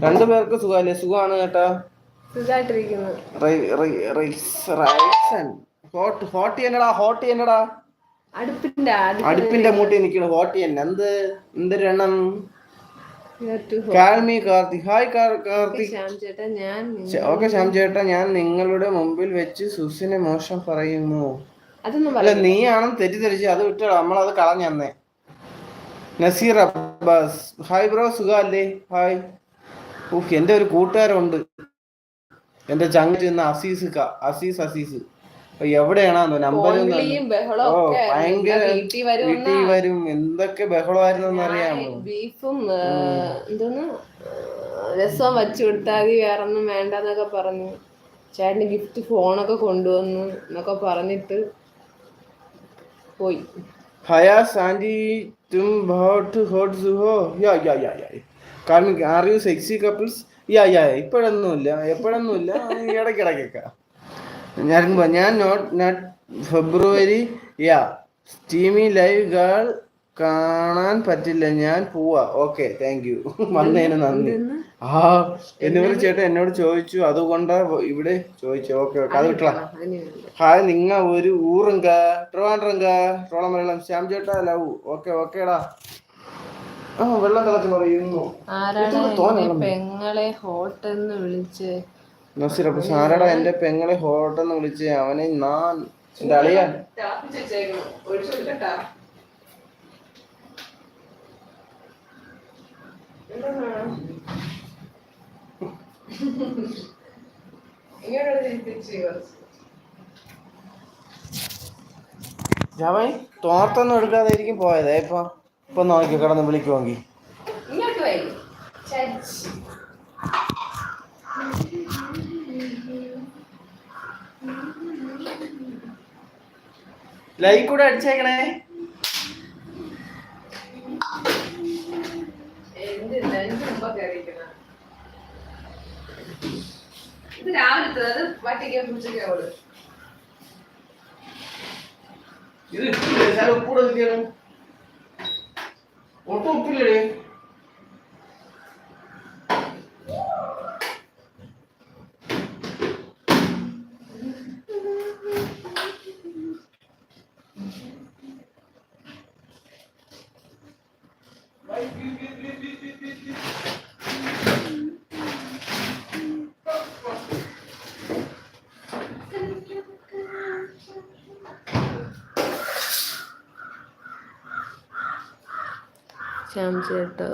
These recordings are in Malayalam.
രണ്ടുപേർക്ക് സുഖമല്ലേ? സുഖമാണ് കേട്ടാ. സുഖമായിട്ടിരിക്കുന്നു. ഹോട്ട് എന്നടാ അടുപ്പിന്റെ മൂട്ടി നിൽക്കണ ഹോട്ട് തന്നെ. എന്തൊരെണ്ണം. കാർത്തി. ഹായ് കാർത്തി. ഓക്കെ ശ്യാം ചേട്ടാ, ഞാൻ നിങ്ങളുടെ മുമ്പിൽ വെച്ച് സുസിനെ മോശം പറയുന്നു. അല്ല, നീയാണെന്ന് തെറ്റിദ്ധരിച്ച് അത് വിട്ടോ. നമ്മളത് കളഞ്ഞന്നേ. നസീർ അബ്ബാസ് ഹായ് ബ്രോ, സുഖല്ലേ? ഹായ്. എൻ്റെ ഒരു കൂട്ടുകാരുണ്ട്, എൻ്റെ ചങ്ങ അസീസ്. എവിടെയാണോ നമ്പർ? ഭയങ്കര വീട്ടിൽ വരും. എന്തൊക്കെ ബഹളമായിരുന്നു അറിയാമോ? ബീഫും എന്തോന്ന് രസവും വച്ചു കൊടുത്താൽ മതി, വേറൊന്നും വേണ്ടെന്നൊക്കെ പറഞ്ഞു. ചേട്ടന് ഗിഫ്റ്റ് ഫോണൊക്കെ കൊണ്ടുവന്നു എന്നൊക്കെ പറഞ്ഞിട്ട് പോയി. ഹയാസ് ആൻറ്റി തും ബഹുത് ഹോട്ട് ഹോ. Are you sexy couples? ഇപ്പോഴൊന്നുമില്ല, എപ്പോഴൊന്നുമില്ല, ഇടയ്ക്കിടയ്ക്കൊക്കെ. ഞാൻ not February steamy live girl കാണാൻ പറ്റില്ല, ഞാൻ പോവാ. ഓക്കെ, താങ്ക് യു, വന്നതിന് നന്ദി. എന്നിവർ ചേട്ടൻ എന്നോട് ചോദിച്ചു, അതുകൊണ്ടാ ഇവിടെ ചോദിച്ചു. ഓക്കെ, അത് വിട്ട. ഹായ്, നിങ്ങ ഒരു ഊറുങ്ക? ട്രിവാൻഡ്രം ശ്യാം ചേട്ടാ ലവ്. ഓക്കേടാ. വെള്ളം തിളച്ച് പറയുന്നു. പെങ്ങളെ ഹോട്ടെന്ന് വിളിച്ച് നസീറപ്പ ആരാടാ എന്റെ പെങ്ങളെ ഹോട്ടെന്ന് വിളിച്ച്? അവനെ ഞാൻ എന്റെ അളിയാൻ. ജാവൈ തോർത്തൊന്നും എടുക്കാതായിരിക്കും പോയത്. ഇപ്പൊ നോക്കി കിടന്ന് വിളിക്കുമെങ്കിൽ. ലൈക്ക് കൂടെ അടിച്ചേക്കണേ. ഇത് രാവിലത്തെ ഇത് ഉപ്പൂടെ കിട്ടിയാണ്. ഒട്ടും ഉപ്പില്ലേ? ശ്യാം ചേട്ടാ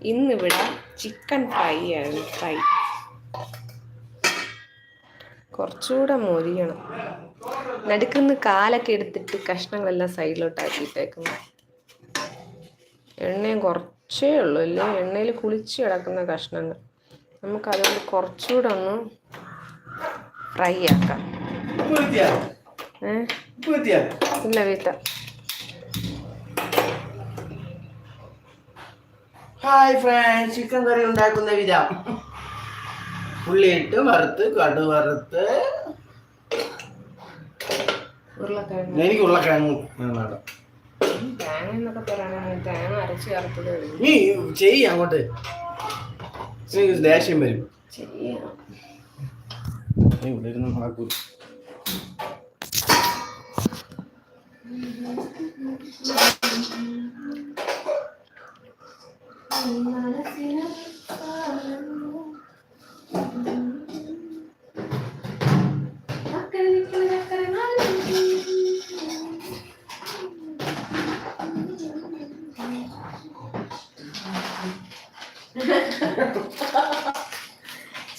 ഇന്നിവിടെ ചിക്കൻ ഫ്രൈ ആണ്. കുറച്ചുകൂടെ മൊരിയണം. നടുക്കുന്ന് കാലൊക്കെ എടുത്തിട്ട് കഷ്ണങ്ങളെല്ലാം സൈഡിലോട്ട് ആക്കിയിട്ടേക്കുന്നു. എണ്ണയും കുറച്ചേ ഉള്ളൂ അല്ലേ, എണ്ണയിൽ കുളിച്ച് കിടക്കുന്ന കഷ്ണങ്ങൾ. നമുക്കതുകൊണ്ട് കുറച്ചുകൂടെ ഒന്ന് ഫ്രൈ ആക്കാം. ഇല്ല വീട്ട. ഹായ് ഫ്രണ്ട്സ്, ചിക്കൻ കറി ഉണ്ടാക്കുന്ന വിധം. ഉള്ളിയിട്ട് വറുത്ത്, കടു വറുത്ത്. എനിക്ക് ഉരുളക്കിഴങ്ങ് തേങ്ങ എന്നൊക്കെ പറയാനാണ്. തേങ്ങ അരച്ച് ചേർത്തത് നീ ചെയ്യ അങ്ങോട്ട്. ദേഷ്യം വരും. ഇവിടെ ഇരുന്ന് നോക്കൂ.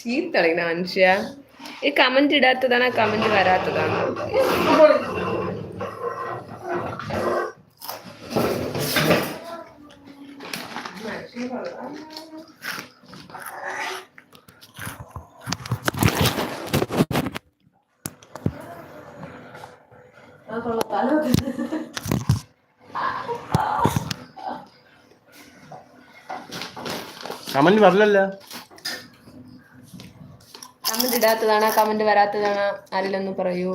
ചീത്തളിക്കുന്ന മനുഷ്യ. ഈ കമന്റ് ഇടാത്തതാണോ കമന്റ് വരാത്തതാണോ? കമന്റ് പറഞ്ഞല്ലോ. കമന്റ് ഇടാത്തതാണോ കമന്റ് വരാത്തതാണോ ആരെങ്കിലും ഒന്ന് പറയൂ.